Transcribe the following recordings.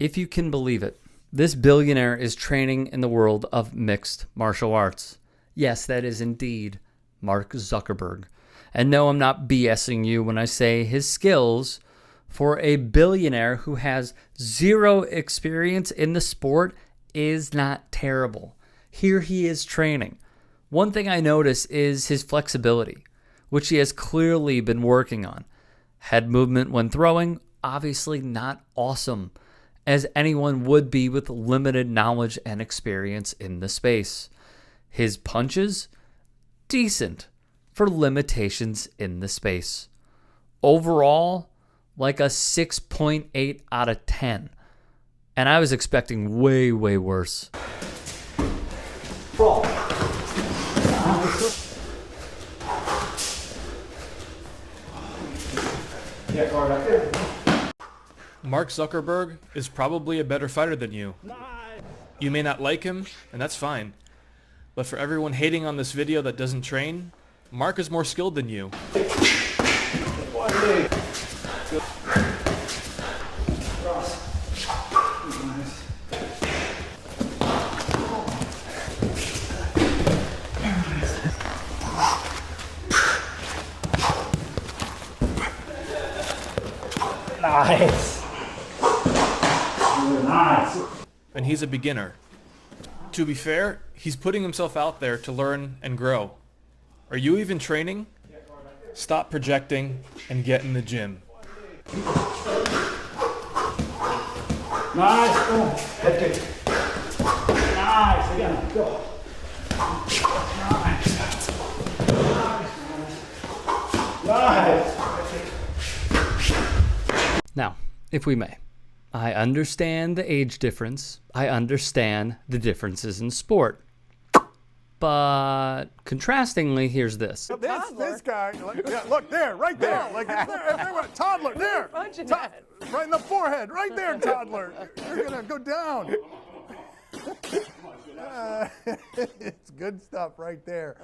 If you can believe it, this billionaire is training in the world of mixed martial arts. Yes, that is indeed Mark Zuckerberg. And no, I'm not BSing you when I say his skills for a billionaire who has zero experience in the sport is not terrible. Here he is training. One thing I notice is his flexibility, which he has clearly been working on. Head movement when throwing, obviously not awesome, as anyone would be with limited knowledge and experience in the space. His punches, decent for limitations in the space. Overall, like a 6.8 out of 10. And I was expecting way, way worse. Mark Zuckerberg is probably a better fighter than you. You may not like him, and that's fine. But for everyone hating on this video that doesn't train, Mark is more skilled than you. Nice. Nice. And he's a beginner. To be fair, he's putting himself out there to learn and grow. Are you even training? Stop projecting and get in the gym. Nice. Go. Head kick. Nice. Again. Go. Nice. Nice. Now, if we may, I understand the age difference. I understand the differences in sport. But contrastingly, here's this. This guy, look there, right there. Like there, toddler, there. Right in the forehead, right there, toddler. You're gonna go down. It's good stuff right there.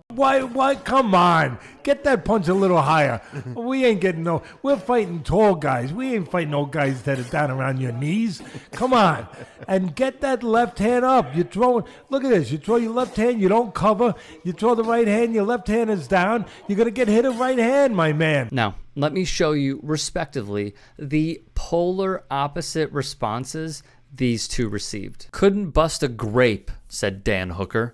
Why? Come on. Get that punch a little higher. We ain't getting no. We're fighting tall guys. We ain't fighting no guys that are down around your knees. Come on. And get that left hand up. You're throwing. Look at this. You throw your left hand, you don't cover. You throw the right hand, your left hand is down. You're going to get hit a right hand, my man. Now, let me show you, respectively, the polar opposite responses these two received. Couldn't bust a grape, said Dan Hooker.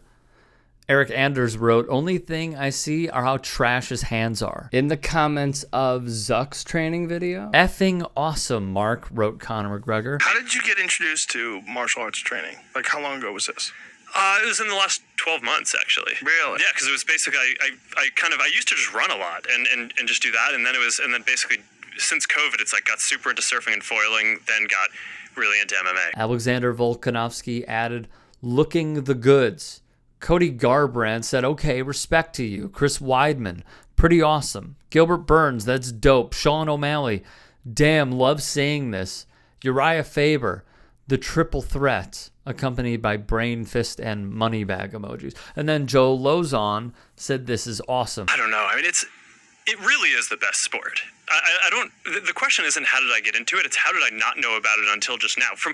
Eric Anders wrote, only thing I see are how trash his hands are. In the comments of Zuck's training video, effing awesome, Mark, wrote Conor McGregor. How did you get introduced to martial arts training? Like, how long ago was this? It was in the last 12 months, actually. Really? Yeah, because it was basically, I used to just run a lot and just do that, and then basically, since COVID, it's like got super into surfing and foiling, then got really into MMA. Alexander Volkanovski added, looking the goods. Cody Garbrandt said, okay, respect to you. Chris Weidman, pretty awesome. Gilbert Burns, that's dope. Sean O'Malley, damn, love seeing this. Uriah Faber, the triple threat, accompanied by brain, fist, and money bag emojis. And then Joe Lozon said, this is awesome. I don't know. I mean, it really is the best sport. I don't. The question isn't how did I get into it. It's how did I not know about it until just now. From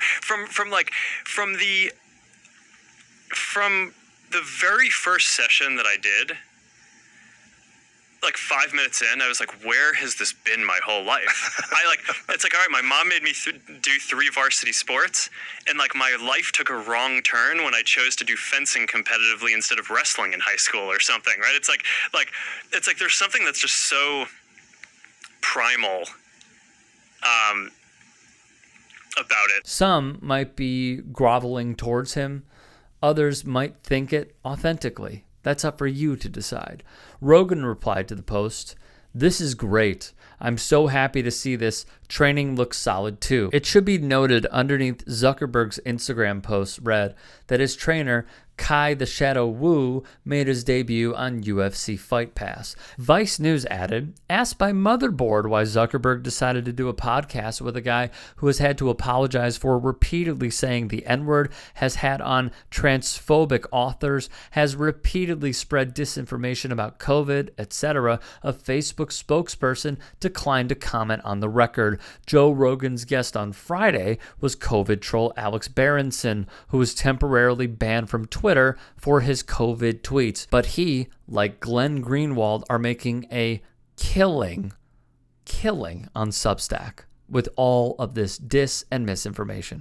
the very first session that I did, like 5 minutes in, I was like, where has this been my whole life? It's like, all right, my mom made me do 3 varsity sports, and like my life took a wrong turn when I chose to do fencing competitively instead of wrestling in high school or something, right? It's like there's something that's just so primal about it. Some might be groveling towards him. Others might think it authentically. That's up for you to decide. Rogan replied to the post, this is great. I'm so happy to see this. Training looks solid too. It should be noted underneath Zuckerberg's Instagram post read that his trainer, Kai the Shadow Wu, made his debut on UFC Fight Pass. Vice News added, asked by Motherboard why Zuckerberg decided to do a podcast with a guy who has had to apologize for repeatedly saying the N-word, has had on transphobic authors, has repeatedly spread disinformation about COVID, etc., a Facebook spokesperson declined to comment on the record. Joe Rogan's guest on Friday was COVID troll Alex Berenson, who was temporarily banned from Twitter for his COVID tweets. But he, like Glenn Greenwald, are making a killing on Substack with all of this dis and misinformation.